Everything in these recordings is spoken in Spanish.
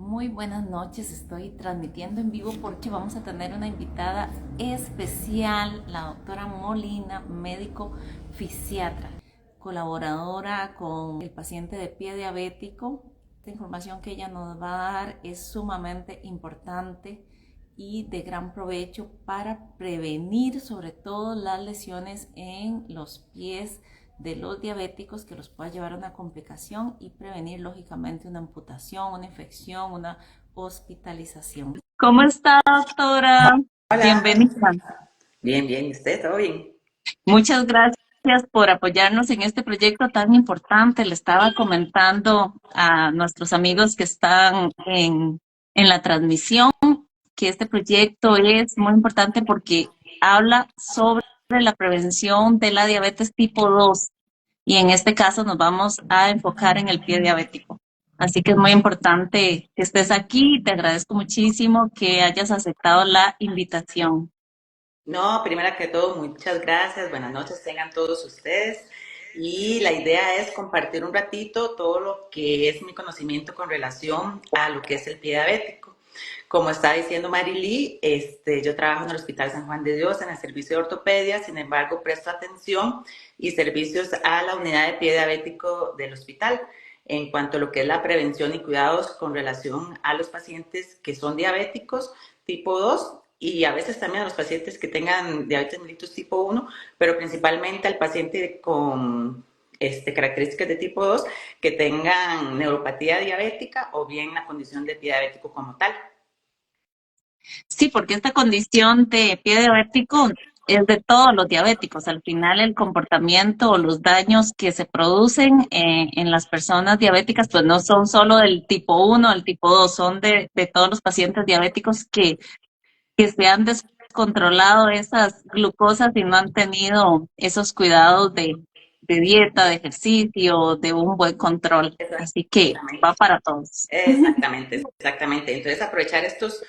Muy buenas noches, estoy transmitiendo en vivo porque vamos a tener una invitada especial, la doctora Molina, médico fisiatra, colaboradora con el paciente de pie diabético. Esta información que ella nos va a dar es sumamente importante y de gran provecho para prevenir sobre todo las lesiones en los pies de los diabéticos que los pueda llevar a una complicación y prevenir lógicamente una amputación, una infección, una hospitalización. ¿Cómo está, doctora? Hola, Bienvenida. bien, bien, ¿y usted? ¿Todo bien? Muchas gracias por apoyarnos en este proyecto tan importante. Le estaba comentando a nuestros amigos que están en la transmisión que este proyecto es muy importante porque habla sobre la prevención de la diabetes tipo 2 y en este caso nos vamos a enfocar en el pie diabético. Así que es muy importante que estés aquí. Te agradezco muchísimo que hayas aceptado la invitación. No, primero que todo, muchas gracias, buenas noches tengan todos ustedes. Y la idea es compartir un ratito todo lo que es mi conocimiento con relación a lo que es el pie diabético. Como está diciendo Marily, yo trabajo en el Hospital San Juan de Dios en el servicio de ortopedia, sin embargo presto atención y servicios a la unidad de pie diabético del hospital en cuanto a lo que es la prevención y cuidados con relación a los pacientes que son diabéticos tipo 2 y a veces también a los pacientes que tengan diabetes mellitus tipo 1, pero principalmente al paciente con características de tipo 2 que tengan neuropatía diabética o bien la condición de pie diabético como tal. Sí, porque esta condición de pie diabético es de todos los diabéticos. Al final, el comportamiento o los daños que se producen en las personas diabéticas, pues no son solo del tipo 1, del tipo 2, son de todos los pacientes diabéticos que se han descontrolado esas glucosas y no han tenido esos cuidados de dieta, de ejercicio, de un buen control. Así que va Exactamente. para todos. Exactamente, exactamente. Entonces aprovechar estos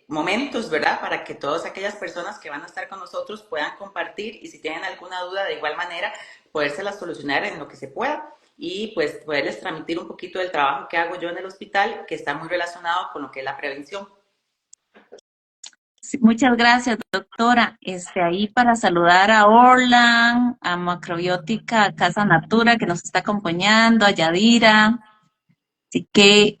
momentos, ¿verdad? Para que todas aquellas personas que van a estar con nosotros puedan compartir y si tienen alguna duda de igual manera, podérselas solucionar en lo que se pueda y pues poderles transmitir un poquito del trabajo que hago yo en el hospital, que está muy relacionado con lo que es la prevención. Sí, muchas gracias, doctora. Ahí para saludar a Orlan, a Macrobiótica Casa Natura, que nos está acompañando, a Yadira. Así que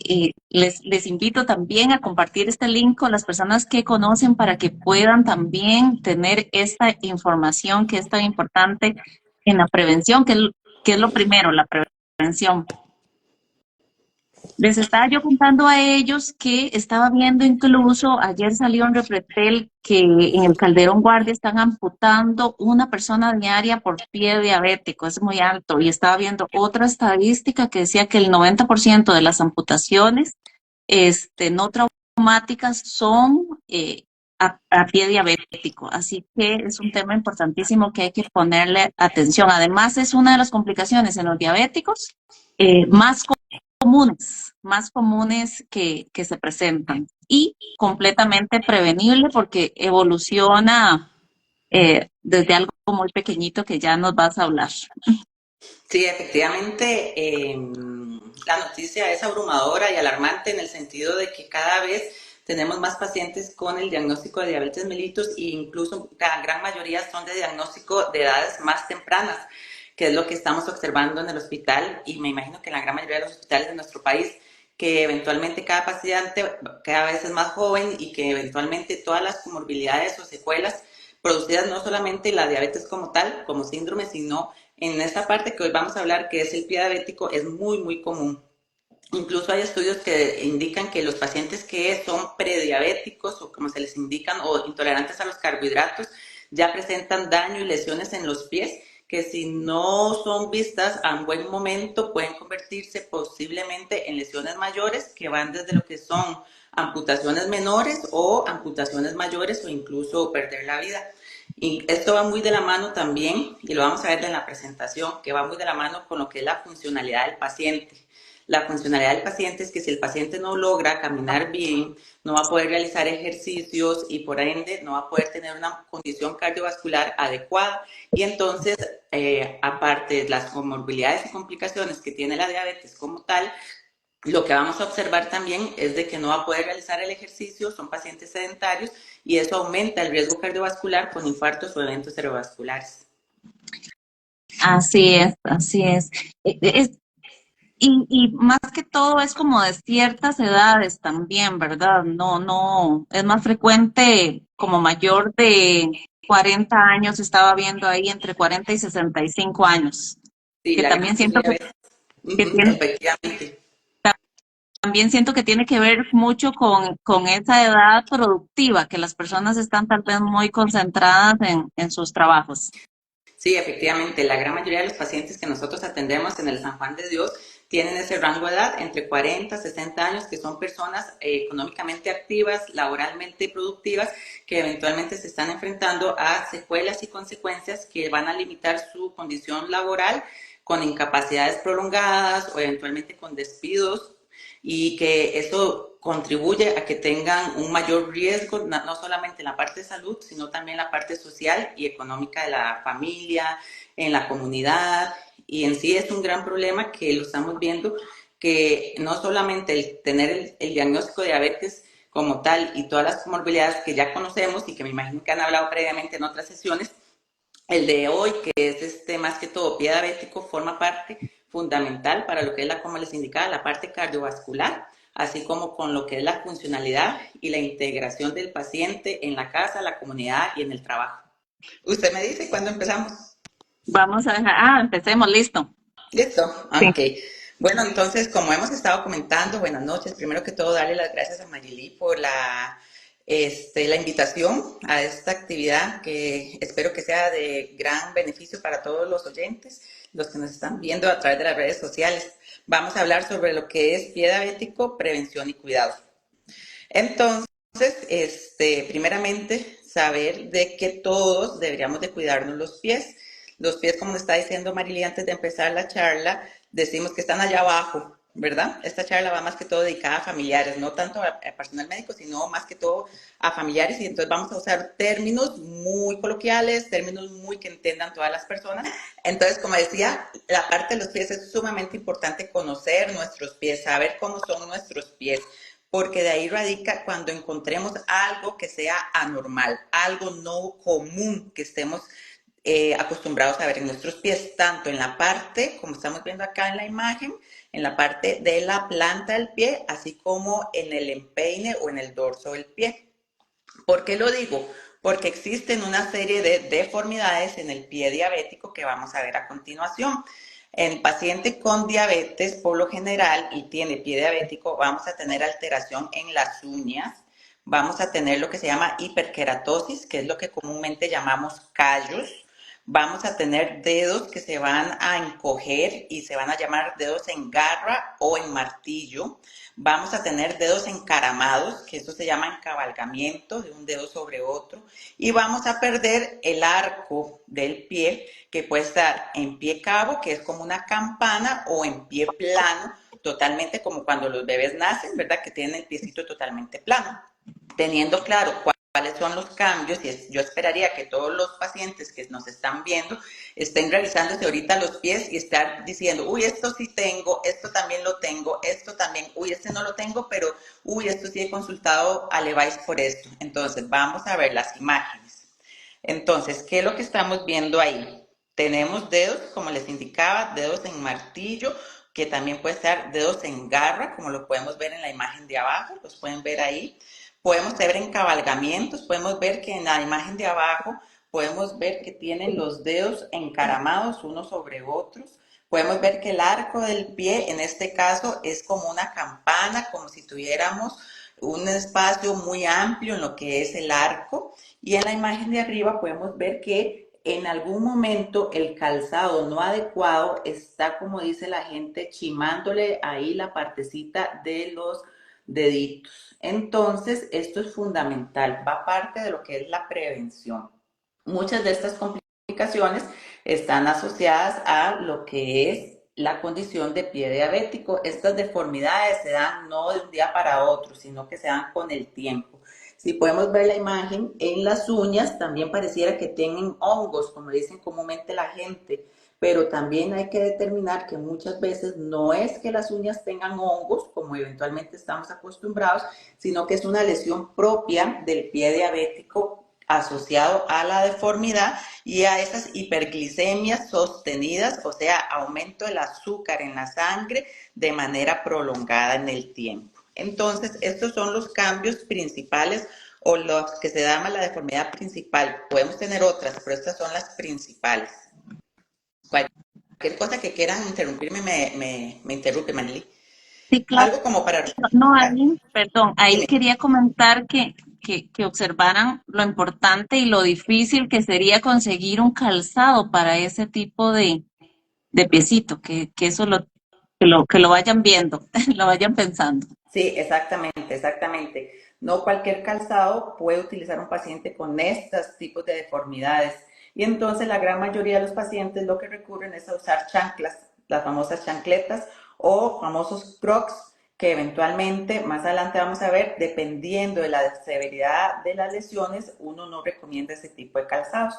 les invito también a compartir este link con las personas que conocen para que puedan también tener esta información que es tan importante en la prevención, que es lo primero, la prevención. Les estaba yo contando a ellos que estaba viendo incluso, ayer salió en Repretel que en el Calderón Guardia están amputando una persona diaria por pie diabético, es muy alto. Y estaba viendo otra estadística que decía que el 90% de las amputaciones no traumáticas son a pie diabético. Así que es un tema importantísimo que hay que ponerle atención. Además, es una de las complicaciones en los diabéticos más más comunes que se presentan y completamente prevenible porque evoluciona desde algo muy pequeñito que ya nos vas a hablar. Sí, efectivamente, la noticia es abrumadora y alarmante en el sentido de que cada vez tenemos más pacientes con el diagnóstico de diabetes mellitus e incluso la gran mayoría son de diagnóstico de edades más tempranas, que es lo que estamos observando en el hospital y me imagino que en la gran mayoría de los hospitales de nuestro país, que eventualmente cada paciente cada vez es más joven y que eventualmente todas las comorbilidades o secuelas producidas no solamente la diabetes como tal, como síndrome, sino en esta parte que hoy vamos a hablar, que es el pie diabético, es muy, muy común. Incluso hay estudios que indican que los pacientes que son prediabéticos o como se les indican o intolerantes a los carbohidratos ya presentan daño y lesiones en los pies que si no son vistas a un buen momento pueden convertirse posiblemente en lesiones mayores que van desde lo que son amputaciones menores o amputaciones mayores o incluso perder la vida. Y esto va muy de la mano también, y lo vamos a ver en la presentación, que va muy de la mano con lo que es la funcionalidad del paciente. La funcionalidad del paciente es que si el paciente no logra caminar bien, no va a poder realizar ejercicios y por ende no va a poder tener una condición cardiovascular adecuada. Y entonces, aparte de las comorbilidades y complicaciones que tiene la diabetes como tal, Lo que vamos a observar también es de que no va a poder realizar el ejercicio, son pacientes sedentarios y eso aumenta el riesgo cardiovascular con infartos o eventos cerebrovasculares. Así es, así es. Y más que todo es como de ciertas edades también, ¿verdad? No, no, es más frecuente como mayor de 40 años, estaba viendo ahí entre 40 y 65 años, Sí, que la gran también siento mayoría de veces, que tiene, efectivamente. también siento que tiene que ver mucho con esa edad productiva, que las personas están tal vez muy concentradas en sus trabajos. Sí, efectivamente, la gran mayoría de los pacientes que nosotros atendemos en el San Juan de Dios tienen ese rango de edad entre 40 y 60 años, que son personas económicamente activas, laboralmente productivas, que eventualmente se están enfrentando a secuelas y consecuencias que van a limitar su condición laboral con incapacidades prolongadas o eventualmente con despidos y que eso contribuye a que tengan un mayor riesgo, no solamente en la parte de salud, sino también en la parte social y económica de la familia, en la comunidad. Y en sí es un gran problema que lo estamos viendo, que no solamente el tener el diagnóstico de diabetes como tal y todas las comorbilidades que ya conocemos y que me imagino que han hablado previamente en otras sesiones, el de hoy, que es más que todo pie diabético, forma parte fundamental para lo que es como les indicaba, la parte cardiovascular, así como con lo que es la funcionalidad y la integración del paciente en la casa, la comunidad y en el trabajo. Usted me dice cuándo empezamos. Vamos a dejar, empecemos, listo. Listo, Sí. ok. Bueno, entonces, como hemos estado comentando, buenas noches. Primero que todo, darle las gracias a Marily por la invitación a esta actividad que espero que sea de gran beneficio para todos los oyentes, los que nos están viendo a través de las redes sociales. Vamos a hablar sobre lo que es pie diabético, prevención y cuidado. Entonces, primeramente, saber de que todos deberíamos de cuidarnos los pies. Los pies, como está diciendo Marily antes de empezar la charla, decimos que están allá abajo, ¿verdad? Esta charla va más que todo dedicada a familiares, no tanto a personal médico, sino más que todo a familiares. Y entonces vamos a usar términos muy coloquiales, términos muy que entiendan todas las personas. Entonces, como decía, la parte de los pies es sumamente importante conocer nuestros pies, saber cómo son nuestros pies, porque de ahí radica cuando encontremos algo que sea anormal, algo no común que estemos acostumbrados a ver en nuestros pies, tanto en la parte, como estamos viendo acá en la imagen, en la parte de la planta del pie, así como en el empeine o en el dorso del pie. ¿Por qué lo digo? Porque existen una serie de deformidades en el pie diabético que vamos a ver a continuación. En paciente con diabetes, por lo general, y tiene pie diabético, vamos a tener alteración en las uñas, vamos a tener lo que se llama hiperkeratosis, que es lo que comúnmente llamamos callos, vamos a tener dedos que se van a encoger y se van a llamar dedos en garra o en martillo. Vamos a tener dedos encaramados, que eso se llama encabalgamiento de un dedo sobre otro. Y vamos a perder el arco del pie, que puede estar en pie cabo, que es como una campana, o en pie plano, totalmente como cuando los bebés nacen, ¿verdad? Que tienen el piecito totalmente plano. Teniendo claro cuáles son los cambios, y yo esperaría que todos los pacientes que nos están viendo estén revisándose ahorita los pies y estar diciendo, uy, esto sí tengo, esto también lo tengo, esto también, uy, este no lo tengo, pero, uy, esto sí he consultado a Levi's por esto. Entonces, vamos a ver las imágenes. Entonces, ¿qué es lo que estamos viendo ahí? Tenemos dedos, como les indicaba, dedos en martillo, que también puede ser dedos en garra, como lo podemos ver en la imagen de abajo, los pueden ver ahí. Podemos ver encabalgamientos, podemos ver que en la imagen de abajo podemos ver que tienen los dedos encaramados unos sobre otros. Podemos ver que el arco del pie, en este caso, es como una campana, como si tuviéramos un espacio muy amplio en lo que es el arco. Y en la imagen de arriba podemos ver que en algún momento el calzado no adecuado está, como dice la gente, chimándole ahí la partecita de los deditos. Entonces, esto es fundamental, va parte de lo que es la prevención. Muchas de estas complicaciones están asociadas a lo que es la condición de pie diabético. Estas deformidades se dan no de un día para otro, sino que se dan con el tiempo. Si podemos ver la imagen, en las uñas también pareciera que tienen hongos, como dicen comúnmente la gente, pero también hay que determinar que muchas veces no es que las uñas tengan hongos, como eventualmente estamos acostumbrados, sino que es una lesión propia del pie diabético asociado a la deformidad y a esas hiperglicemias sostenidas, o sea, aumento del azúcar en la sangre de manera prolongada en el tiempo. Entonces, estos son los cambios principales o los que se llaman la deformidad principal. Podemos tener otras, pero estas son las principales. Cualquier cosa que quieran interrumpirme, me interrumpe, Manili. Sí, claro. Algo como para... No, ahí, perdón, ahí Dime. quería comentar que observaran lo importante y lo difícil que sería conseguir un calzado para ese tipo de piecito, que eso que lo vayan viendo, lo vayan pensando. Sí, exactamente, exactamente. No cualquier calzado puede utilizar un paciente con estos tipos de deformidades. Y entonces la gran mayoría de los pacientes lo que recurren es a usar chanclas, las famosas chancletas o famosos crocs, que eventualmente más adelante vamos a ver, dependiendo de la severidad de las lesiones, uno no recomienda ese tipo de calzados.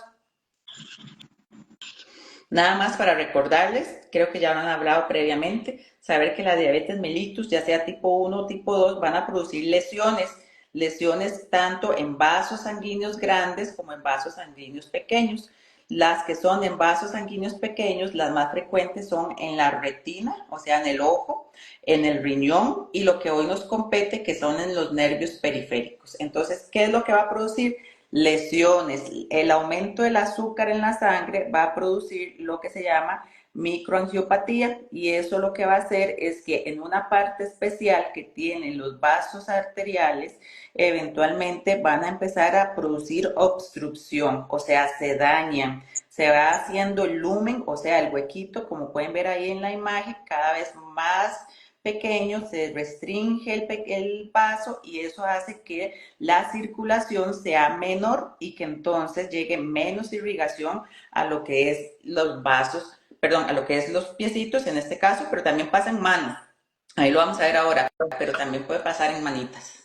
Nada más para recordarles, creo que ya lo han hablado previamente, saber que la diabetes mellitus, ya sea tipo 1 o tipo 2, van a producir lesiones, lesiones tanto en vasos sanguíneos grandes como en vasos sanguíneos pequeños. Las que son en vasos sanguíneos pequeños, las más frecuentes son en la retina, o sea, en el ojo, en el riñón y lo que hoy nos compete, que son en los nervios periféricos. Entonces, ¿qué es lo que va a producir? Lesiones. El aumento del azúcar en la sangre va a producir lo que se llama microangiopatía y eso lo que va a hacer es que en una parte especial que tienen los vasos arteriales, eventualmente van a empezar a producir obstrucción, o sea, se dañan, se va haciendo el lumen, o sea, el huequito, como pueden ver ahí en la imagen, cada vez más pequeño, se restringe el vaso y eso hace que la circulación sea menor y que entonces llegue menos irrigación a lo que es los vasos, perdón, a lo que es los piecitos en este caso, pero también pasa en manos. Ahí lo vamos a ver ahora, pero también puede pasar en manitas.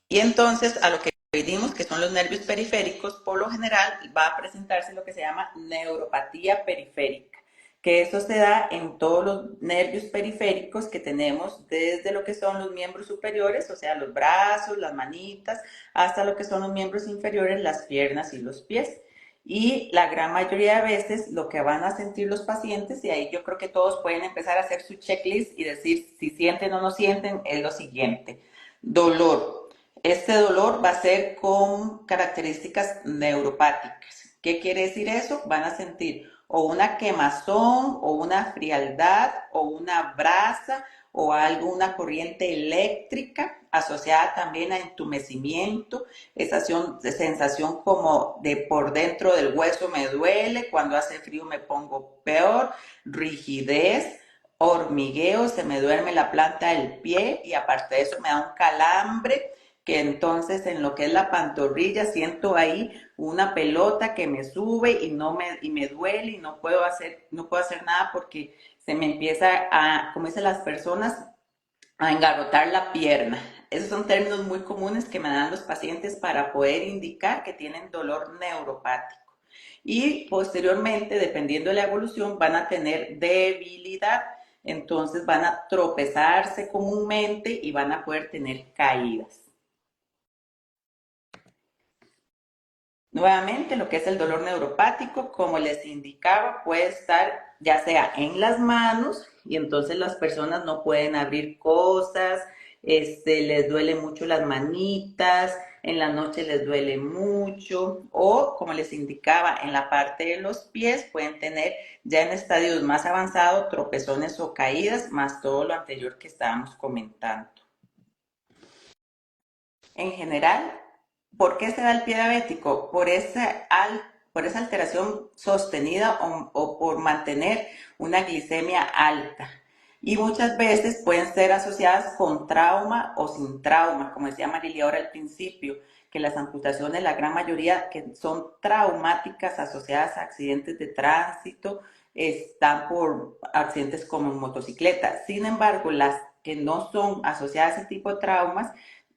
Y entonces a lo que vimos, que son los nervios periféricos, por lo general va a presentarse lo que se llama neuropatía periférica, que eso se da en todos los nervios periféricos que tenemos, desde lo que son los miembros superiores, o sea, los brazos, las manitas, hasta lo que son los miembros inferiores, las piernas y los pies. Y la gran mayoría de veces lo que van a sentir los pacientes, y ahí yo creo que todos pueden empezar a hacer su checklist y decir si sienten o no sienten, es lo siguiente. Dolor. Este dolor va a ser con características neuropáticas. ¿Qué quiere decir eso? Van a sentir o una quemazón, o una frialdad, o una brasa, o algo, una corriente eléctrica asociada también a entumecimiento, esa sensación como de por dentro del hueso me duele, cuando hace frío me pongo peor, rigidez, hormigueo, se me duerme la planta del pie y aparte de eso me da un calambre que entonces en lo que es la pantorrilla siento ahí una pelota que me sube y me duele y no puedo hacer nada porque se me empieza a, como dicen las personas, a engarrotar la pierna. Esos son términos muy comunes que me dan los pacientes para poder indicar que tienen dolor neuropático. Y posteriormente, dependiendo de la evolución, van a tener debilidad. Entonces van a tropezarse comúnmente y van a poder tener caídas. Nuevamente, lo que es el dolor neuropático, como les indicaba, puede estar ya sea en las manos y entonces las personas no pueden abrir cosas, les duele mucho las manitas, en la noche les duele mucho o como les indicaba en la parte de los pies pueden tener ya en estadios más avanzados tropezones o caídas, más todo lo anterior que estábamos comentando. En general, ¿por qué se da el pie diabético? Por esa alteración sostenida o por mantener una glicemia alta. Y muchas veces pueden ser asociadas con trauma o sin trauma, como decía Marilia ahora al principio, que las amputaciones, la gran mayoría que son traumáticas asociadas a accidentes de tránsito, están por accidentes como en motocicleta. Sin embargo, las que no son asociadas a ese tipo de traumas,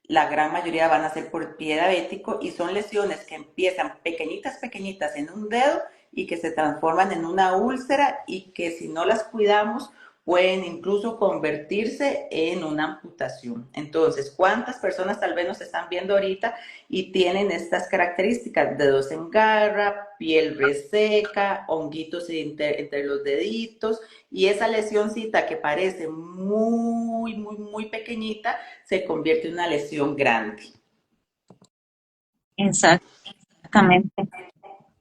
la gran mayoría van a ser por pie diabético y son lesiones que empiezan pequeñitas, pequeñitas en un dedo y que se transforman en una úlcera y que si no las cuidamos pueden incluso convertirse en una amputación. Entonces, ¿cuántas personas tal vez nos están viendo ahorita y tienen estas características? Dedos en garra, piel reseca, honguitos entre los deditos y esa lesioncita que parece muy pequeñita se convierte en una lesión grande. Exactamente.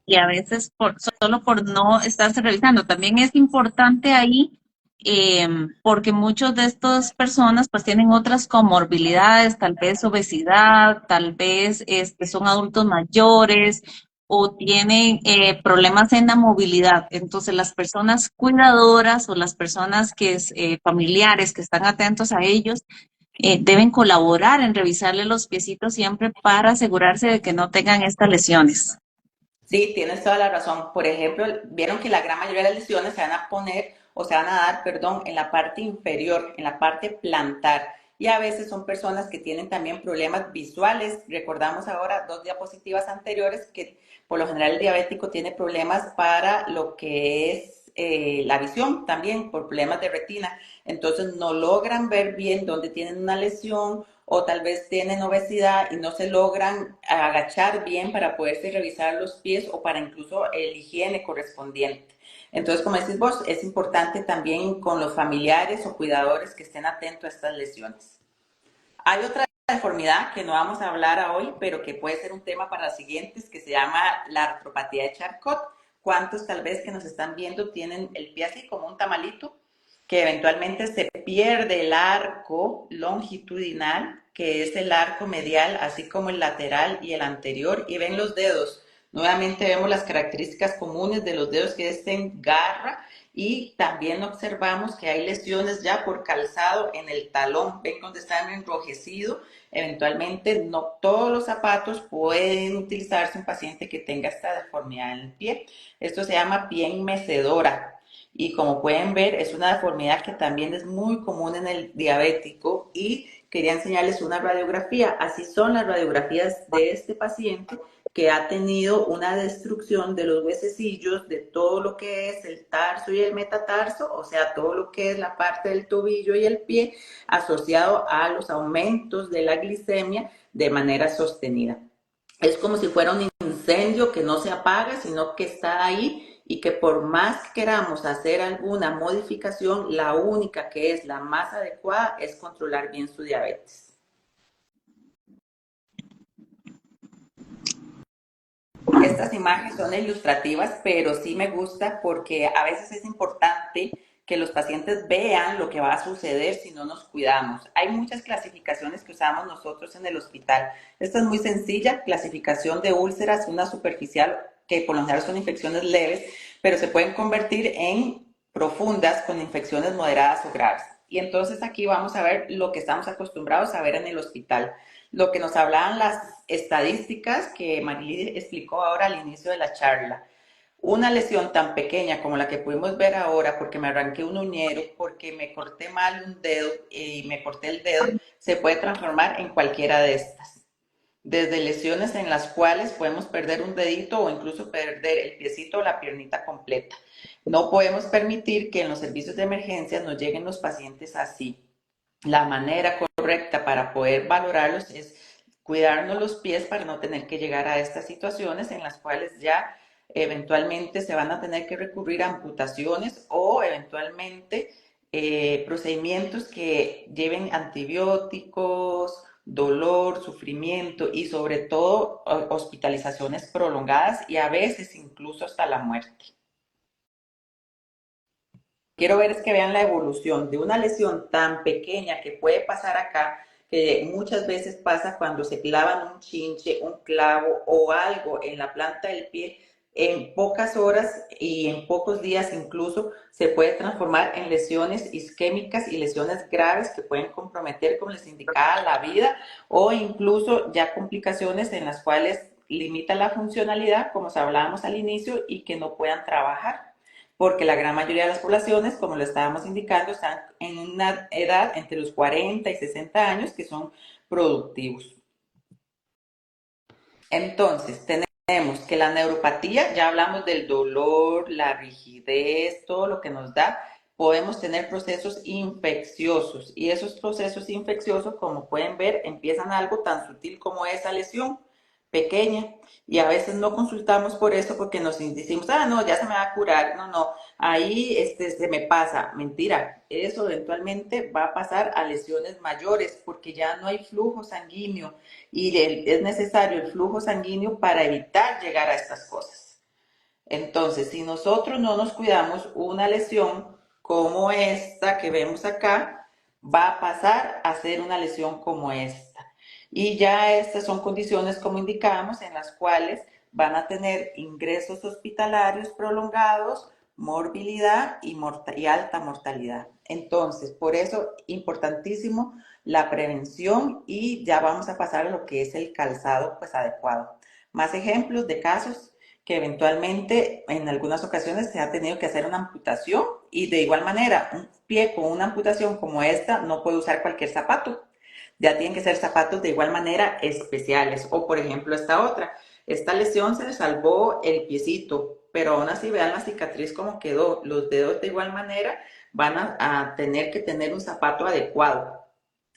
Y a veces solo por no estarse revisando. También es importante ahí porque muchas de estas personas pues tienen otras comorbilidades, tal vez obesidad, tal vez son adultos mayores o tienen problemas en la movilidad. Entonces las personas cuidadoras o las personas familiares que están atentos a ellos deben colaborar en revisarle los piecitos siempre para asegurarse de que no tengan estas lesiones. Sí, tienes toda la razón. Por ejemplo, vieron que la gran mayoría de las lesiones se van a poner o se van a dar, perdón, en la parte inferior, en la parte plantar. Y a veces son personas que tienen también problemas visuales. Recordamos ahora dos diapositivas anteriores que por lo general el diabético tiene problemas para lo que es la visión también, por problemas de retina. Entonces no logran ver bien dónde tienen una lesión o tal vez tienen obesidad y no se logran agachar bien para poderse revisar los pies o para incluso el higiene correspondiente. Entonces, como decís vos, es importante también con los familiares o cuidadores que estén atentos a estas lesiones. Hay otra deformidad que no vamos a hablar hoy, pero que puede ser un tema para las siguientes, que se llama la artropatía de Charcot. ¿Cuántos tal vez que nos están viendo tienen el pie así como un tamalito? Que eventualmente se pierde el arco longitudinal, que es el arco medial, así como el lateral y el anterior, y ven los dedos. Nuevamente vemos las características comunes de los dedos que es en garra y también observamos que hay lesiones ya por calzado en el talón. Ven donde están enrojecido. Eventualmente no todos los zapatos pueden utilizarse un paciente que tenga esta deformidad en el pie. Esto se llama pie mecedora. Y como pueden ver, es una deformidad que también es muy común en el diabético y quería enseñarles una radiografía. Así son las radiografías de este paciente que ha tenido una destrucción de los huesecillos, de todo lo que es el tarso y el metatarso, o sea, todo lo que es la parte del tobillo y el pie, asociado a los aumentos de la glicemia de manera sostenida. Es como si fuera un incendio que no se apaga, sino que está ahí y que por más que queramos hacer alguna modificación, la única que es la más adecuada es controlar bien su diabetes. Estas imágenes son ilustrativas, pero sí me gusta porque a veces es importante que los pacientes vean lo que va a suceder si no nos cuidamos. Hay muchas clasificaciones que usamos nosotros en el hospital. Esta es muy sencilla, clasificación de úlceras, una superficial, que por lo general son infecciones leves, pero se pueden convertir en profundas con infecciones moderadas o graves. Y entonces aquí vamos a ver lo que estamos acostumbrados a ver en el hospital. Lo que nos hablaban las estadísticas que Marily explicó ahora al inicio de la charla. Una lesión tan pequeña como la que pudimos ver ahora, porque me arranqué un uñero, porque me corté mal un dedo y me corté el dedo, se puede transformar en cualquiera de estas. Desde lesiones en las cuales podemos perder un dedito o incluso perder el piecito o la piernita completa. No podemos permitir que en los servicios de emergencia nos lleguen los pacientes así. La manera correcta para poder valorarlos es cuidarnos los pies para no tener que llegar a estas situaciones en las cuales ya eventualmente se van a tener que recurrir a amputaciones o eventualmente procedimientos que lleven antibióticos, dolor, sufrimiento y sobre todo hospitalizaciones prolongadas y a veces incluso hasta la muerte. Quiero ver es que vean la evolución de una lesión tan pequeña que puede pasar acá, que muchas veces pasa cuando se clavan un chinche, un clavo o algo en la planta del pie, en pocas horas y en pocos días incluso se puede transformar en lesiones isquémicas y lesiones graves que pueden comprometer, como les indicaba, la vida o incluso ya complicaciones en las cuales limita la funcionalidad, como hablábamos al inicio, y que no puedan trabajar. porque la gran mayoría de las poblaciones, como lo estábamos indicando, están en una edad entre los 40 y 60 años que son productivos. Entonces, tenemos que la neuropatía, ya hablamos del dolor, la rigidez, todo lo que nos da, podemos tener procesos infecciosos y esos procesos infecciosos, como pueden ver, empiezan algo tan sutil como esa lesión pequeña y a veces no consultamos por eso porque nos decimos, ah, no, ya se me va a curar, no, no, ahí se me pasa, mentira, eso eventualmente va a pasar a lesiones mayores porque ya no hay flujo sanguíneo y es necesario el flujo sanguíneo para evitar llegar a estas cosas. Entonces, si nosotros no nos cuidamos, una lesión como esta que vemos acá va a pasar a ser una lesión como esta. Y ya estas son condiciones, como indicamos, en las cuales van a tener ingresos hospitalarios prolongados, morbilidad y alta mortalidad. Entonces, por eso, importantísimo la prevención y ya vamos a pasar a lo que es el calzado pues adecuado. Más ejemplos de casos que eventualmente en algunas ocasiones se ha tenido que hacer una amputación y de igual manera un pie con una amputación como esta no puede usar cualquier zapato. Ya tienen que ser zapatos de igual manera especiales. O por ejemplo esta otra. Esta lesión se le salvó el piecito, pero aún así vean la cicatriz como quedó. Los dedos de igual manera van a tener que tener un zapato adecuado.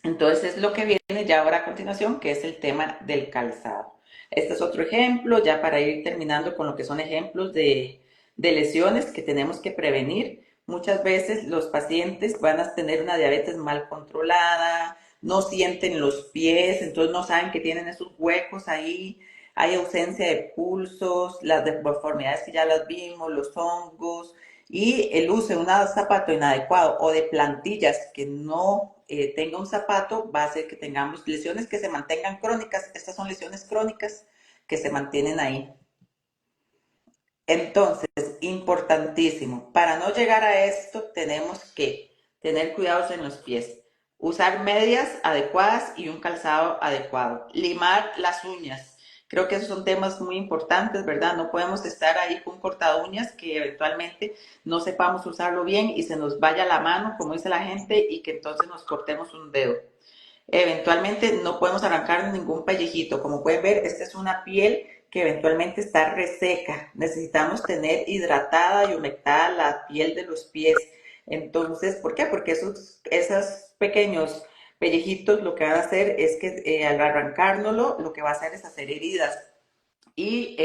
Entonces es lo que viene ya ahora a continuación, que es el tema del calzado. Este es otro ejemplo, ya para ir terminando con lo que son ejemplos de lesiones que tenemos que prevenir. Muchas veces los pacientes van a tener una diabetes mal controlada, no sienten los pies, entonces no saben que tienen esos huecos ahí, hay ausencia de pulsos, las deformidades que ya las vimos, los hongos, y el uso de un zapato inadecuado o de plantillas que no tenga un zapato va a hacer que tengamos lesiones que se mantengan crónicas. Estas son lesiones crónicas que se mantienen ahí. Entonces, importantísimo, para no llegar a esto tenemos que tener cuidados en los pies, usar medias adecuadas y un calzado adecuado, limar las uñas. Creo que esos son temas muy importantes, ¿verdad? No podemos estar ahí con un corta uñas que eventualmente no sepamos usarlo bien y se nos vaya la mano, como dice la gente, y que entonces nos cortemos un dedo. Eventualmente no podemos arrancar ningún pellejito. Como pueden ver, esta es una piel que eventualmente está reseca. Necesitamos tener hidratada y humectada la piel de los pies. Entonces, ¿por qué? Porque esos pequeños pellejitos lo que van a hacer es que al arrancárnoslo, lo que va a hacer es hacer heridas. Y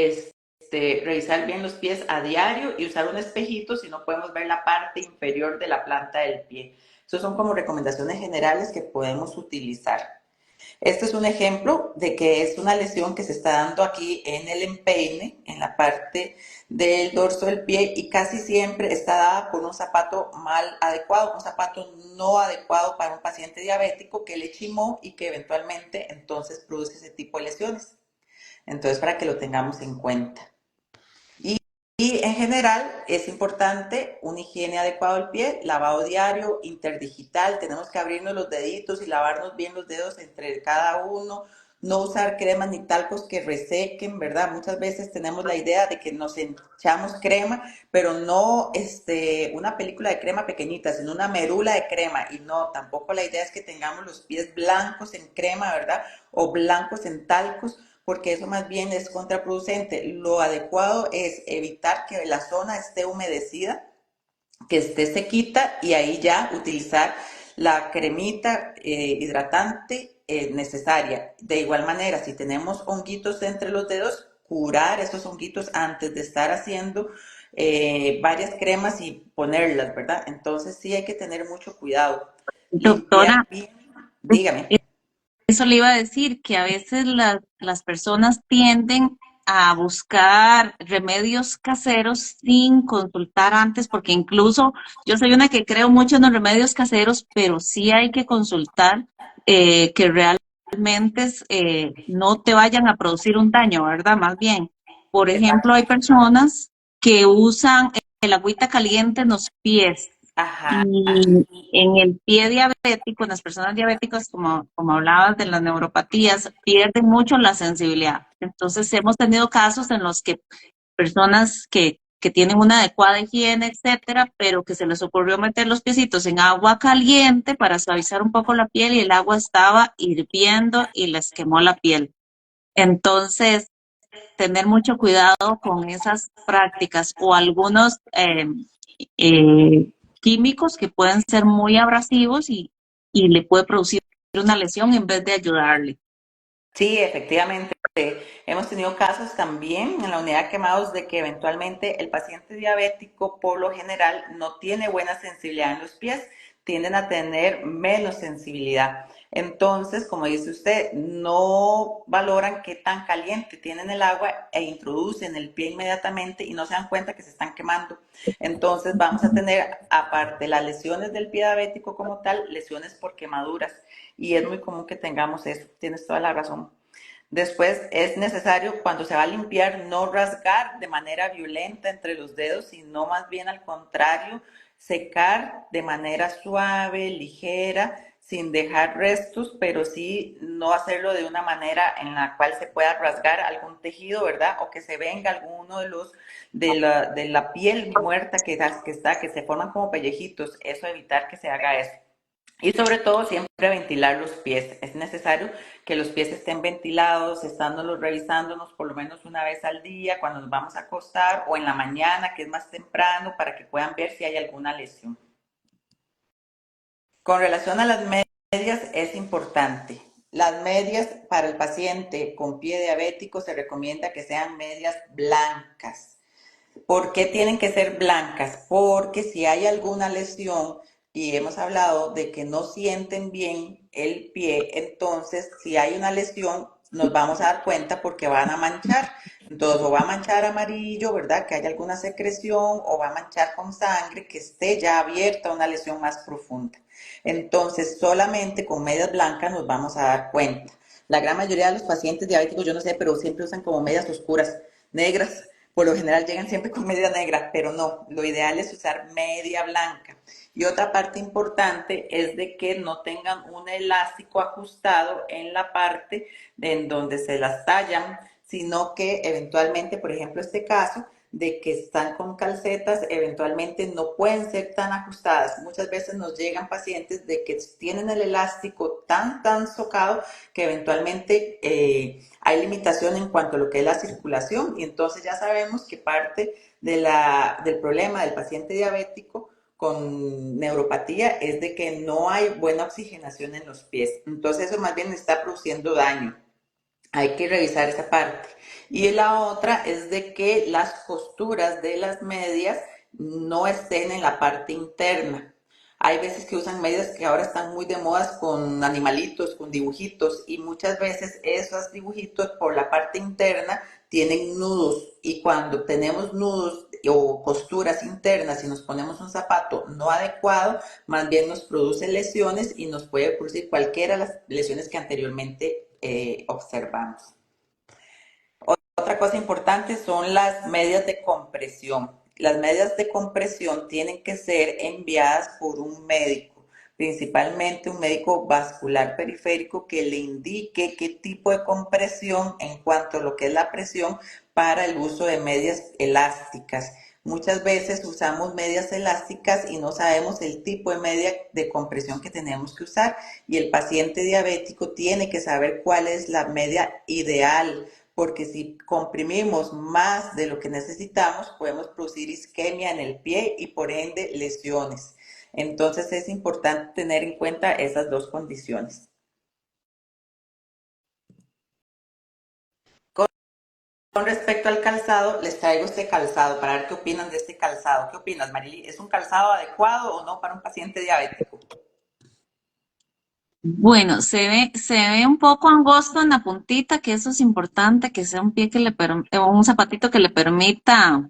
revisar bien los pies a diario y usar un espejito si no podemos ver la parte inferior de la planta del pie. Esas son como recomendaciones generales que podemos utilizar. Este es un ejemplo de que es una lesión que se está dando aquí en el empeine, en la parte del dorso del pie y casi siempre está dada por un zapato mal adecuado, un zapato no adecuado para un paciente diabético que le chimó y que eventualmente entonces produce ese tipo de lesiones. Entonces, para que lo tengamos en cuenta. Y en general es importante una higiene adecuada del pie, lavado diario, interdigital, tenemos que abrirnos los deditos y lavarnos bien los dedos entre cada uno, no usar cremas ni talcos que resequen, ¿verdad? Muchas veces tenemos la idea de que nos echamos crema, pero no una película de crema pequeñita, sino una merula de crema. Y no, tampoco la idea es que tengamos los pies blancos en crema, ¿verdad? O blancos en talcos, porque eso más bien es contraproducente. Lo adecuado es evitar que la zona esté humedecida, que esté sequita y ahí ya utilizar la cremita hidratante necesaria. De igual manera, si tenemos honguitos entre los dedos, curar esos honguitos antes de estar haciendo varias cremas y ponerlas, ¿verdad? Entonces sí hay que tener mucho cuidado. Doctora, Limpiar bien, dígame. eso le iba a decir, que a veces las personas tienden a buscar remedios caseros sin consultar antes, porque incluso yo soy una que creo mucho en los remedios caseros, pero sí hay que consultar que realmente no te vayan a producir un daño, ¿verdad? Más bien, por ejemplo, hay Exacto. personas que usan el agüita caliente en los pies Ajá. y en el pie diabético, en las personas diabéticas, como hablabas de las neuropatías, pierden mucho la sensibilidad. Entonces, hemos tenido casos en los que personas que que tienen una adecuada higiene, etcétera, pero que se les ocurrió meter los piecitos en agua caliente para suavizar un poco la piel y el agua estaba hirviendo y les quemó la piel. Entonces, tener mucho cuidado con esas prácticas o algunos químicos que pueden ser muy abrasivos y le puede producir una lesión en vez de ayudarle. Sí, efectivamente. Hemos tenido casos también en la unidad de quemados de que eventualmente el paciente diabético por lo general no tiene buena sensibilidad en los pies, tienden a tener menos sensibilidad. Entonces, como dice usted, no valoran qué tan caliente tienen el agua e introducen el pie inmediatamente y no se dan cuenta que se están quemando. Entonces, vamos a tener, aparte de las lesiones del pie diabético como tal, lesiones por quemaduras. Y es muy común que tengamos eso, tienes toda la razón. Después es necesario cuando se va a limpiar no rasgar de manera violenta entre los dedos, sino más bien al contrario, secar de manera suave, ligera, sin dejar restos, pero sí no hacerlo de una manera en la cual se pueda rasgar algún tejido, ¿verdad? O que se venga alguno de los de la piel muerta que se forman como pellejitos. Eso, evitar que se haga eso. Y sobre todo siempre ventilar los pies. Es necesario que los pies estén ventilados, estándolos revisándonos por lo menos una vez al día, cuando nos vamos a acostar o en la mañana, que es más temprano, para que puedan ver si hay alguna lesión. Con relación a las medias, es importante. Las medias para el paciente con pie diabético se recomienda que sean medias blancas. ¿Por qué tienen que ser blancas? Porque si hay alguna lesión, y hemos hablado de que no sienten bien el pie, entonces si hay una lesión nos vamos a dar cuenta porque van a manchar. Entonces o va a manchar amarillo, ¿verdad? Que haya alguna secreción, o va a manchar con sangre que esté ya abierta una lesión más profunda. Entonces solamente con medias blancas nos vamos a dar cuenta. La gran mayoría de los pacientes diabéticos, yo no sé, pero siempre usan como medias oscuras, negras. Por lo general llegan siempre con media negra, pero no, lo ideal es usar media blanca. Y otra parte importante es de que no tengan un elástico ajustado en la parte en donde se las tallan, sino que eventualmente, por ejemplo, este caso de que están con calcetas, eventualmente no pueden ser tan ajustadas. Muchas veces nos llegan pacientes de que tienen el elástico tan socado que eventualmente hay limitación en cuanto a lo que es la circulación, y entonces ya sabemos que parte del problema del paciente diabético con neuropatía es de que no hay buena oxigenación en los pies. Entonces eso más bien está produciendo daño. Hay que revisar esa parte. Y la otra es de que las costuras de las medias no estén en la parte interna. Hay veces que usan medias que ahora están muy de modas con animalitos, con dibujitos, y muchas veces esos dibujitos por la parte interna tienen nudos, y cuando tenemos nudos o costuras internas y nos ponemos un zapato no adecuado, más bien nos produce lesiones y nos puede producir cualquiera de las lesiones que anteriormente observamos. Otra cosa importante son las medias de compresión. Las medias de compresión tienen que ser enviadas por un médico, principalmente un médico vascular periférico, que le indique qué tipo de compresión en cuanto a lo que es la presión para el uso de medias elásticas. Muchas veces usamos medias elásticas y no sabemos el tipo de media de compresión que tenemos que usar, y el paciente diabético tiene que saber cuál es la media ideal, porque si comprimimos más de lo que necesitamos, podemos producir isquemia en el pie y por ende lesiones. Entonces es importante tener en cuenta esas dos condiciones. Con respecto al calzado, les traigo este calzado para ver qué opinan de este calzado. ¿Qué opinas, Marily? ¿Es un calzado adecuado o no para un paciente diabético? Bueno, se ve un poco angosto en la puntita, que eso es importante, que sea un pie que un zapatito que le permita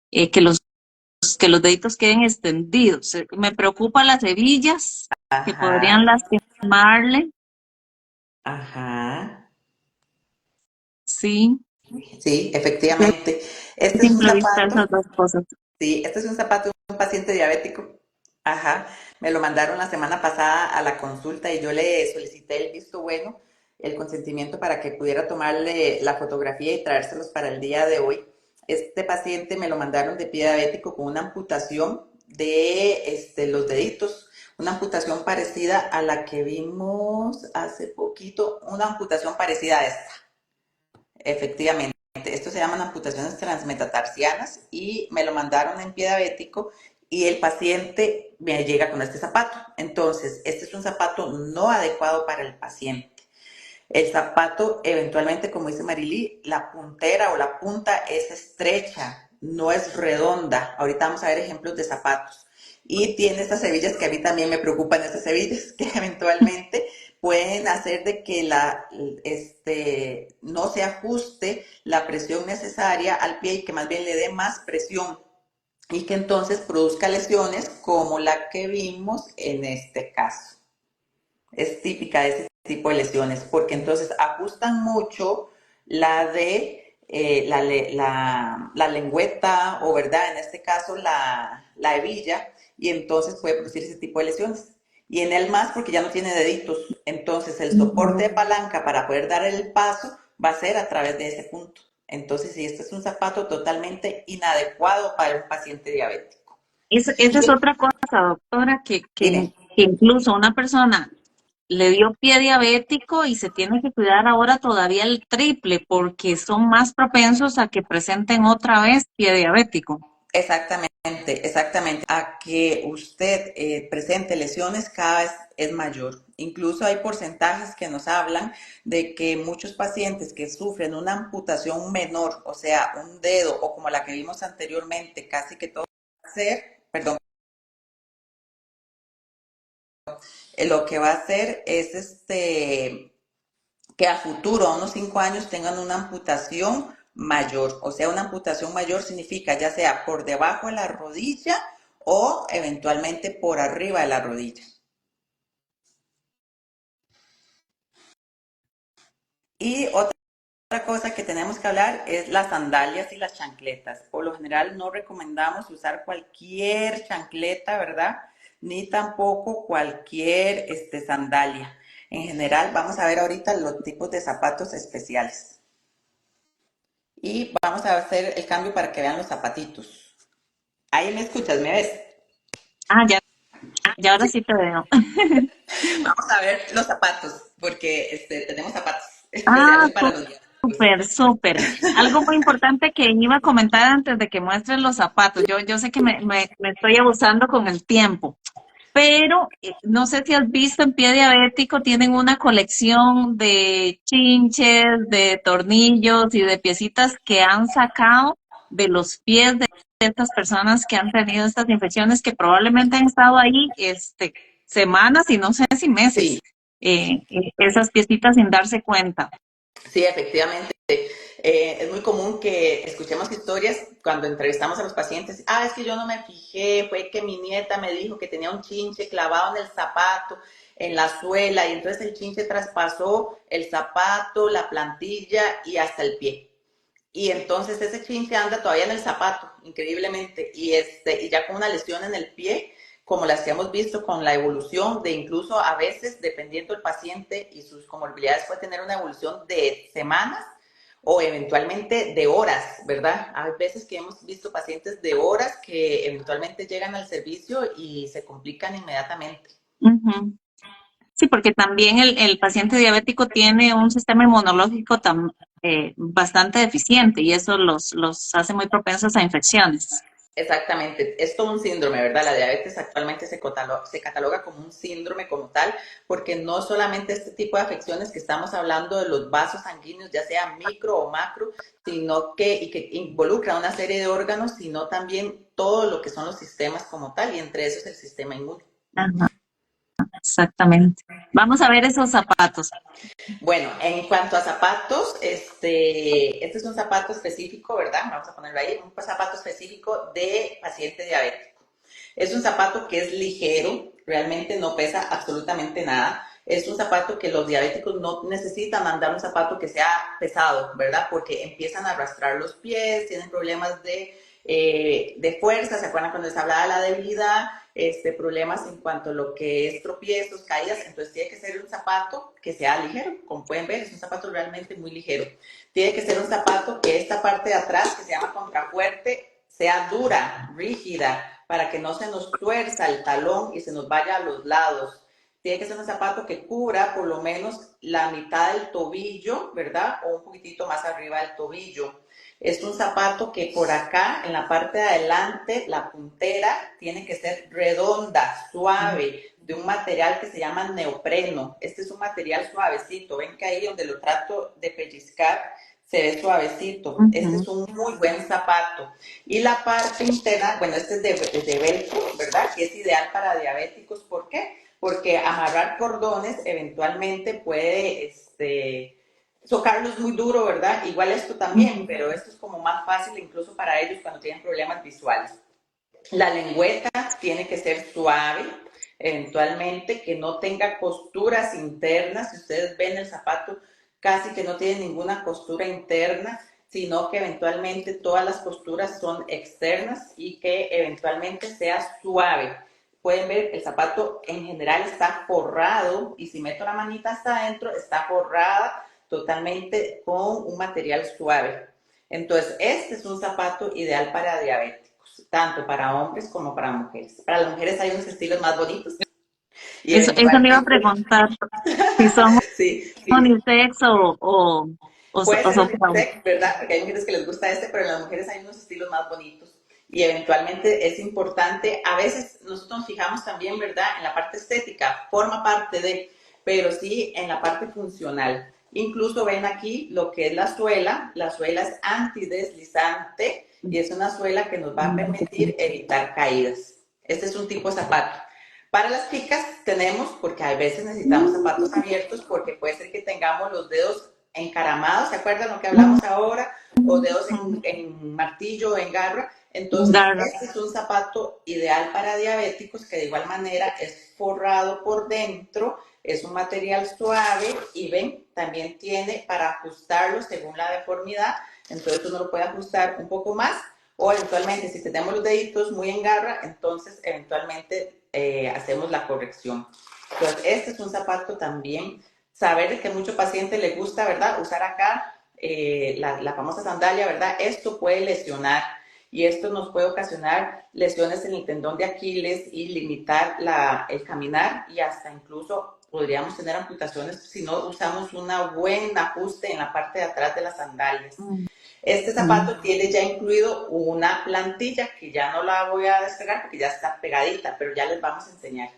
que los deditos queden extendidos. Me preocupa las hebillas que podrían Ajá, lastimarle, ajá. sí. Sí, A efectivamente. Este es un simple vista zapato. esas dos cosas. Sí, este es un zapato de un paciente diabético. Ajá, me lo mandaron la semana pasada a la consulta y yo le solicité el visto bueno, el consentimiento para que pudiera tomarle la fotografía y traérselos para el día de hoy. Este paciente me lo mandaron de pie diabético con una amputación de los deditos, una amputación parecida a la que vimos hace poquito, una amputación parecida a esta, efectivamente. Esto se llaman amputaciones transmetatarsianas y me lo mandaron en pie diabético y el paciente me llega con este zapato. Entonces, este es un zapato no adecuado para el paciente. El zapato, eventualmente, como dice Marily, la puntera o la punta es estrecha, no es redonda. Ahorita vamos a ver ejemplos de zapatos. Y tiene estas hebillas que a mí también me preocupan, estas hebillas que eventualmente pueden hacer de que no se ajuste la presión necesaria al pie y que más bien le dé más presión y que entonces produzca lesiones como la que vimos en este caso. Es típica de ese tipo de lesiones, porque entonces ajustan mucho la de la lengüeta o, ¿verdad? En este caso, la hebilla, y entonces puede producir ese tipo de lesiones. Y en el más, porque ya no tiene deditos, entonces el soporte de Ujú. palanca para poder dar el paso va a ser a través de ese punto. Entonces, sí, este es un zapato totalmente inadecuado para un paciente diabético. Esa es otra cosa, doctora, Dime. que incluso una persona le dio pie diabético y se tiene que cuidar ahora todavía el triple porque son más propensos a que presenten otra vez pie diabético. Exactamente, exactamente. A que usted presente lesiones cada vez es mayor. Incluso hay porcentajes que nos hablan de que muchos pacientes que sufren una amputación menor, o sea, un dedo o como la que vimos anteriormente, casi que todo va a ser, perdón, lo que va a hacer es que a futuro, a unos 5 años, tengan una amputación mayor. O sea, una amputación mayor significa ya sea por debajo de la rodilla o eventualmente por arriba de la rodilla. Y otra cosa que tenemos que hablar es las sandalias y las chancletas. Por lo general no recomendamos usar cualquier chancleta, ¿verdad? Ni tampoco cualquier sandalia. En general, vamos a ver ahorita los tipos de zapatos especiales. Y vamos a hacer el cambio para que vean los zapatitos. Ahí me escuchas, ¿me ves? Ah, ya ahora Sí. sí te veo. Vamos a ver los zapatos, porque tenemos zapatos Ah, especiales para los diabéticos. súper, súper. Algo muy importante que iba a comentar antes de que muestres los zapatos. Yo sé que me estoy abusando con el tiempo, pero no sé si has visto en Pie Diabético, tienen una colección de chinches, de tornillos y de piecitas que han sacado de los pies de estas personas que han tenido estas infecciones que probablemente han estado ahí semanas y no sé si Sí, meses, esas piecitas sin darse cuenta. sí, efectivamente. Es muy común que escuchemos historias cuando entrevistamos a los pacientes. Ah, es que yo no me fijé, fue que mi nieta me dijo que tenía un chinche clavado en el zapato, en la suela, y entonces el chinche traspasó el zapato, la plantilla y hasta el pie. Y entonces ese chinche anda todavía en el zapato, increíblemente, y ya con una lesión en el pie, como las que hemos visto con la evolución de incluso a veces, dependiendo del paciente y sus comorbilidades, puede tener una evolución de semanas o eventualmente de horas, ¿verdad? Hay veces que hemos visto pacientes de horas que eventualmente llegan al servicio y se complican inmediatamente. Ujú. Sí, porque también el paciente diabético tiene un sistema inmunológico bastante deficiente y eso los hace muy propensos a infecciones. Exactamente, es todo un síndrome, ¿verdad? La diabetes actualmente se cataloga como un síndrome como tal, porque no solamente este tipo de afecciones que estamos hablando de los vasos sanguíneos, ya sea micro o macro, y que involucra una serie de órganos, sino también todo lo que son los sistemas como tal, y entre esos el sistema inmune. Ajá, exactamente. Vamos a ver esos zapatos. Bueno, en cuanto a zapatos, este es un zapato específico, ¿verdad? Vamos a ponerlo ahí, un zapato específico de paciente diabético. Es un zapato que es ligero, realmente no pesa absolutamente nada. Es un zapato que los diabéticos no necesitan andar un zapato que sea pesado, ¿verdad? Porque empiezan a arrastrar los pies, tienen problemas de fuerza, ¿se acuerdan cuando les hablaba de la debilidad? problemas en cuanto a lo que es tropiezos, caídas, entonces tiene que ser un zapato que sea ligero, como pueden ver, es un zapato realmente muy ligero. Tiene que ser un zapato que esta parte de atrás, que se llama contrafuerte, sea dura, rígida, para que no se nos tuerza el talón y se nos vaya a los lados. Tiene que ser un zapato que cubra por lo menos la mitad del tobillo, ¿verdad? O un poquitito más arriba del tobillo. Es un zapato que por acá, en la parte de adelante, la puntera tiene que ser redonda, suave, de un material que se llama neopreno. Este es un material suavecito. Ven que ahí donde lo trato de pellizcar se ve suavecito. Este es un muy buen zapato. Y la parte interna, bueno, este es de velcro, ¿verdad? Que es ideal para diabéticos. ¿Por qué? Porque amarrar cordones eventualmente puede, tocarlos muy duro, ¿verdad? Igual esto también, pero esto es como más fácil incluso para ellos cuando tienen problemas visuales. La lengüeta tiene que ser suave, eventualmente, que no tenga costuras internas. Si ustedes ven el zapato, casi que no tiene ninguna costura interna, sino que eventualmente todas las costuras son externas y que eventualmente sea suave. Pueden ver, el zapato en general está forrado y si meto la manita hasta adentro, está forrada totalmente con un material suave. Entonces, este es un zapato ideal para diabéticos, tanto para hombres como para mujeres. Para las mujeres hay unos estilos más bonitos y Eso me iba a eventualmente, preguntar, si son sí, sí, unisex puede o ser son para... unisex, ¿verdad? Porque hay mujeres que les gusta pero en las mujeres hay unos estilos más bonitos. Y eventualmente es importante, a veces nosotros nos fijamos también, ¿verdad? En la parte estética, forma parte de, pero sí en la parte funcional. Incluso ven aquí lo que es la suela es antideslizante y es una suela que nos va a permitir evitar caídas. Este es un tipo de zapato. Para las chicas tenemos, porque a veces necesitamos zapatos abiertos, porque puede ser que tengamos los dedos encaramados, ¿se acuerdan lo que hablamos ahora? O dedos en martillo o en garra. Entonces, Garra. este es un zapato ideal para diabéticos que de igual manera es forrado por dentro, es un material suave y ven, también tiene para ajustarlo según la deformidad. Entonces uno lo puede ajustar un poco más o eventualmente si tenemos los deditos muy en garra, entonces eventualmente hacemos la corrección. Entonces, este es un zapato también, saber que a muchos pacientes les gusta, ¿verdad? Usar acá la famosa sandalia, ¿verdad? Esto puede lesionar y esto nos puede ocasionar lesiones en el tendón de Aquiles y limitar el caminar y hasta incluso podríamos tener amputaciones si no usamos un buen ajuste en la parte de atrás de las sandalias. Este zapato tiene ya incluido una plantilla que ya no la voy a descargar porque ya está pegadita, pero ya les vamos a enseñar.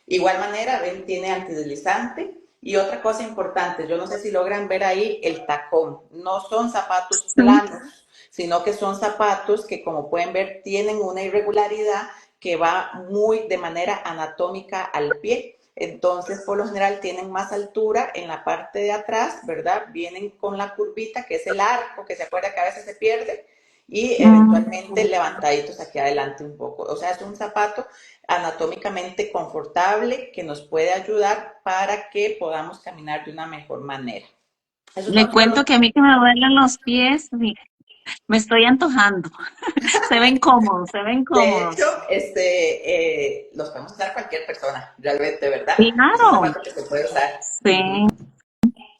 Igual manera, ven, tiene antideslizante. Y otra cosa importante, yo no sé si logran ver ahí el tacón. No son zapatos planos, sino que son zapatos que, como pueden ver, tienen una irregularidad que va muy de manera anatómica al pie. Entonces, por lo general, tienen más altura en la parte de atrás, ¿verdad? Vienen con la curvita, que es el arco, que se acuerda que a veces se pierde, y eventualmente levantaditos aquí adelante un poco. O sea, es un zapato anatómicamente confortable que nos puede ayudar para que podamos caminar de una mejor manera. Esos Le son todos los... cuento que a mí que me duelen los pies, me estoy antojando. Se ven cómodos, se ven De hecho, cómodos. los podemos usar cualquier persona, realmente, ¿verdad? Es un Claro, zapato que se puede usar. sí,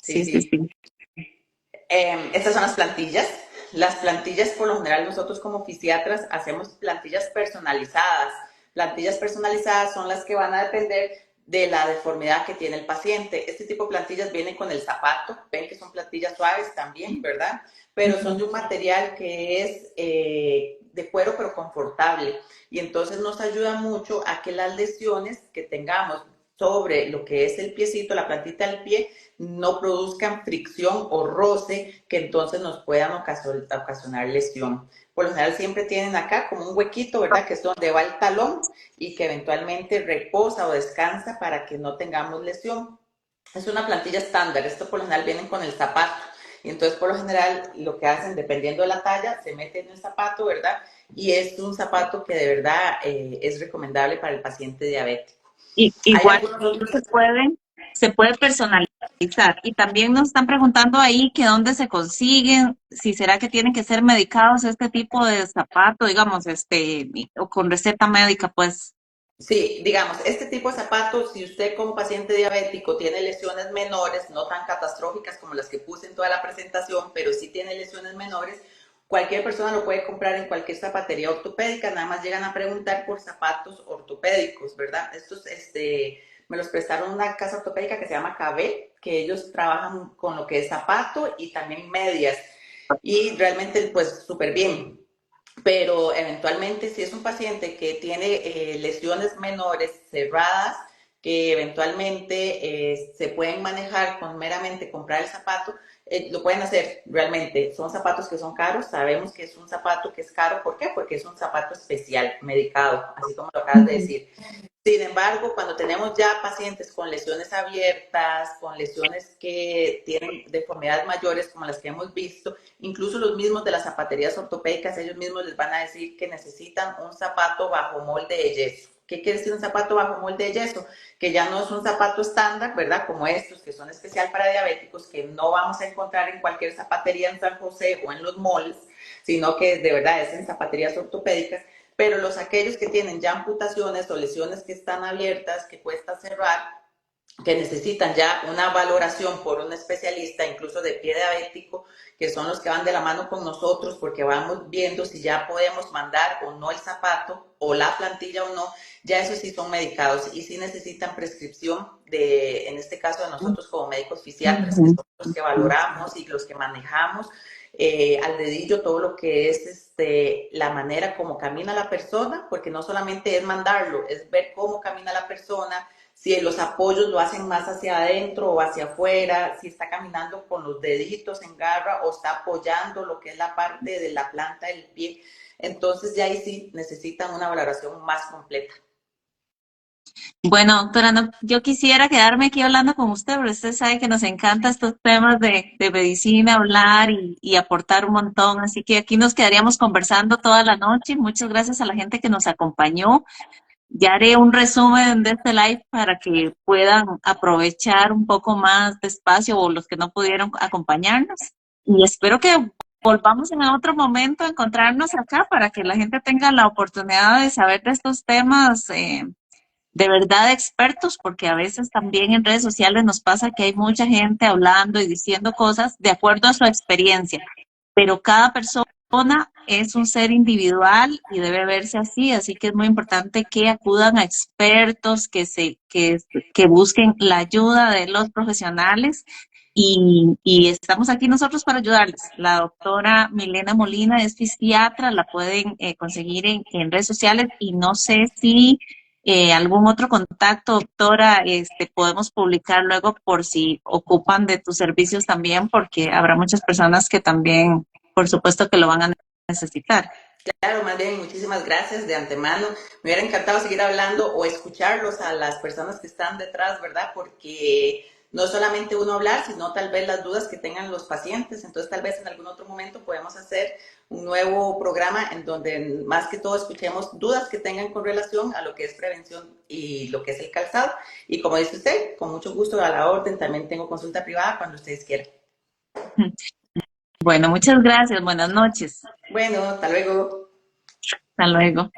Sí, sí, sí, sí. sí. Estas son las plantillas. Las plantillas, por lo general, nosotros como fisiatras hacemos plantillas personalizadas. Plantillas personalizadas son las que van a depender de la deformidad que tiene el paciente. Este tipo de plantillas vienen con el zapato. Ven que son plantillas suaves también, ¿verdad? Pero son de un material que es de cuero, pero confortable. Y entonces nos ayuda mucho a que las lesiones que tengamos sobre lo que es el piecito, la plantita del pie, no produzcan fricción o roce que entonces nos puedan ocasionar lesión. Por lo general siempre tienen acá como un huequito, ¿verdad? Que es donde va el talón y que eventualmente reposa o descansa para que no tengamos lesión. Es una plantilla estándar, esto por lo general vienen con el zapato. Y entonces por lo general lo que hacen, dependiendo de la talla, se mete en el zapato, ¿verdad? Y es un zapato que de verdad es recomendable para el paciente diabético. Hay Igual algunos otros... se puede personalizar. Y también nos están preguntando ahí que dónde se consiguen, si será que tienen que ser medicados este tipo de zapato, digamos, o con receta médica, pues. Sí, digamos, este tipo de zapatos, si usted como paciente diabético tiene lesiones menores, no tan catastróficas como las que puse en toda la presentación, pero sí tiene lesiones menores, cualquier persona lo puede comprar en cualquier zapatería ortopédica, nada más llegan a preguntar por zapatos ortopédicos, ¿verdad? Estos, me los prestaron una casa ortopédica que se llama KB, que ellos trabajan con lo que es zapato y también medias, y realmente pues súper bien, pero eventualmente si es un paciente que tiene lesiones menores cerradas, que eventualmente se pueden manejar con meramente comprar el zapato, lo pueden hacer realmente. Son zapatos que son caros, sabemos que es un zapato que es caro, ¿por qué? Porque es un zapato especial, medicado, así como lo acabas de decir. Sin embargo, cuando tenemos ya pacientes con lesiones abiertas, con lesiones que tienen deformidades mayores como las que hemos visto, incluso los mismos de las zapaterías ortopédicas, ellos mismos les van a decir que necesitan un zapato bajo molde de yeso. ¿Qué quiere decir un zapato bajo molde de yeso? Que ya no es un zapato estándar, ¿verdad? Como estos, que son especial para diabéticos, que no vamos a encontrar en cualquier zapatería en San José o en los malls, sino que de verdad es en zapaterías ortopédicas, pero los aquellos que tienen ya amputaciones o lesiones que están abiertas, que cuesta cerrar, que necesitan ya una valoración por un especialista, incluso de pie diabético, que son los que van de la mano con nosotros porque vamos viendo si ya podemos mandar o no el zapato o la plantilla o no, ya esos sí son medicados y sí necesitan prescripción de, en este caso de nosotros como médicos fisiatras, que son los que valoramos y los que manejamos al dedillo todo lo que es la manera como camina la persona, porque no solamente es mandarlo, es ver cómo camina la persona, si los apoyos lo hacen más hacia adentro o hacia afuera, si está caminando con los deditos en garra o está apoyando lo que es la parte de la planta del pie. Entonces ya ahí sí necesitan una valoración más completa. Bueno, doctora, yo quisiera quedarme aquí hablando con usted, pero usted sabe que nos encanta estos temas de medicina, hablar y aportar un montón, así que aquí nos quedaríamos conversando toda la noche. Muchas gracias a la gente que nos acompañó. Ya haré un resumen de este live para que puedan aprovechar un poco más de espacio o los que no pudieron acompañarnos. Y espero que volvamos en otro momento a encontrarnos acá para que la gente tenga la oportunidad de saber de estos temas. De verdad expertos, porque a veces también en redes sociales nos pasa que hay mucha gente hablando y diciendo cosas de acuerdo a su experiencia, pero cada persona es un ser individual y debe verse así, así que es muy importante que acudan a expertos, que busquen la ayuda de los profesionales y estamos aquí nosotros para ayudarles. La doctora Milena Molina es fisiatra, la pueden conseguir en redes sociales y no sé si algún otro contacto, doctora, podemos publicar luego por si ocupan de tus servicios también, porque habrá muchas personas que también, por supuesto, que lo van a necesitar. Claro, más bien, muchísimas gracias de antemano. Me hubiera encantado seguir hablando o escucharlos a las personas que están detrás, ¿verdad? Porque no solamente uno hablar, sino tal vez las dudas que tengan los pacientes. Entonces, tal vez en algún otro momento podemos hacer un nuevo programa en donde más que todo escuchemos dudas que tengan con relación a lo que es prevención y lo que es el calzado. Y como dice usted, con mucho gusto a la orden, también tengo consulta privada cuando ustedes quieran. Bueno, muchas gracias. Buenas noches. Bueno, hasta luego. Hasta luego.